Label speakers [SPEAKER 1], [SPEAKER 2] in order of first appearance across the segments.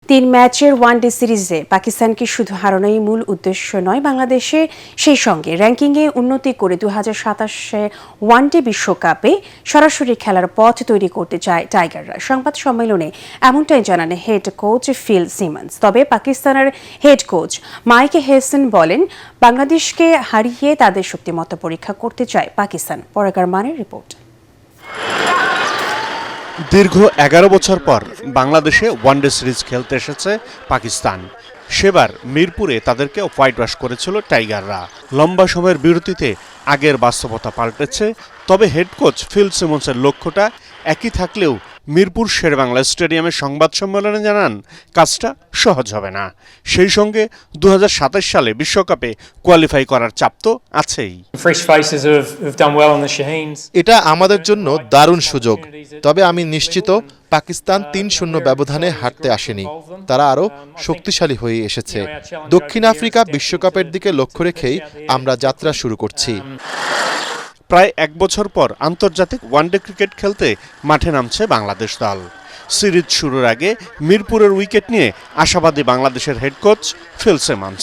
[SPEAKER 1] 3 ম্যাচের ওয়ানডে সিরিজে পাকিস্তানকে শুধু হারানোই মূল উদ্দেশ্য নয়, বাংলাদেশে সেই সঙ্গে র্যাঙ্কিংয়ে উন্নতি করে 2027 ওয়ানডে বিশ্বকাপে সরাসরি খেলার পথ তৈরি করতে চায় টাইগাররা। সংবাদ সম্মেলনে এমনটাই জানান হেড কোচ ফিল সিমন্স। তবে পাকিস্তানের হেড কোচ মাইক হেসন বলেন, বাংলাদেশকে হারিয়ে তাদের শক্তিমত্তা পরীক্ষা করতে চায় পাকিস্তান। পরাগার মানের রিপোর্ট।
[SPEAKER 2] দীর্ঘ 11 বছর পর বাংলাদেশে ওয়ানডে সিরিজ খেলতে এসেছে পাকিস্তান। সেবার মিরপুরে তাদেরকে হোয়াইট ওয়াশ করেছিল টাইগাররা। লম্বা সময়ের বিরতিতে আগের বাস্তবতা পাল্টেছে। তবে হেড কোচ ফিল সিমন্সের লক্ষ্যটা একই থাকলেও মিরপুর শেরেবাংলা স্টেডিয়ামে সংবাদ সম্মেলনে জানান, কাজটা সহজ হবে না। সেই সঙ্গে 2027 সালে বিশ্বকাপে কোয়ালিফাই করার চাপ তো আছেই।
[SPEAKER 3] এটা আমাদের জন্য দারুণ সুযোগ। তবে আমি নিশ্চিত পাকিস্তান 3-0 ব্যবধানে হারতে আসেনি, তারা আরও শক্তিশালী হয়ে এসেছে। দক্ষিণ আফ্রিকা বিশ্বকাপের দিকে লক্ষ্য রেখেই আমরা যাত্রা শুরু করছি।
[SPEAKER 2] প্রায় 1 বছর পর আন্তর্জাতিক ওয়ানডে ক্রিকেট খেলতে মাঠে নামছে বাংলাদেশ দল। সিরিজ শুরুর আগে মিরপুরের উইকেট নিয়ে আশাবাদী বাংলাদেশের হেড কোচ ফিল সিমন্স।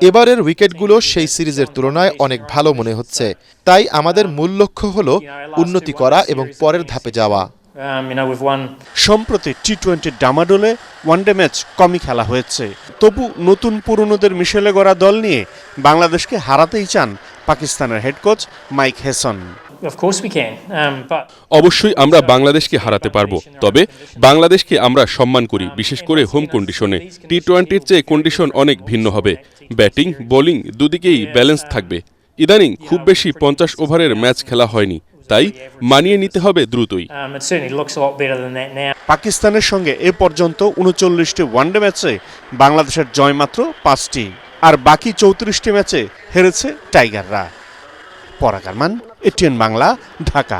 [SPEAKER 3] এবারের উইকেটগুলো সেই সিরিজের তুলনায় অনেক ভালো মনে হচ্ছে, তাই আমাদের মূল লক্ষ্য হলো উন্নতি করা এবং পরের ধাপে যাওয়া।
[SPEAKER 2] সম্প্রতি টি-20 ডামাডোলে ওয়ানডে ম্যাচ কমই খেলা হয়েছে। তবু নতুন পুরনোদের মিশেলে গড়া দল নিয়ে বাংলাদেশকে হারাতেই চান পাকিস্তানের হেড কোচ মাইক হেসন।
[SPEAKER 4] অবশ্যই আমরা বাংলাদেশকে হারাতে পারবো, তবে বাংলাদেশকে আমরা সম্মান করি, বিশেষ করে হোম কন্ডিশনে। টি-20-র চেয়ে কন্ডিশন অনেক ভিন্ন হবে। ব্যাটিং বোলিং দুদিকেই ব্যালেন্স থাকবে। ইদানিং খুব বেশি 50 ওভারের ম্যাচ খেলা হয়নি, তাই মানিয়ে নিতে হবে দ্রুতই।
[SPEAKER 2] পাকিস্তানের সঙ্গে এ পর্যন্ত 39টি ওয়ানডে ম্যাচে বাংলাদেশের জয় মাত্র 5টি, আর বাকি 34টি ম্যাচে হেরেছে টাইগাররা। পরাগ আরমান, এটিএন বাংলা, ঢাকা।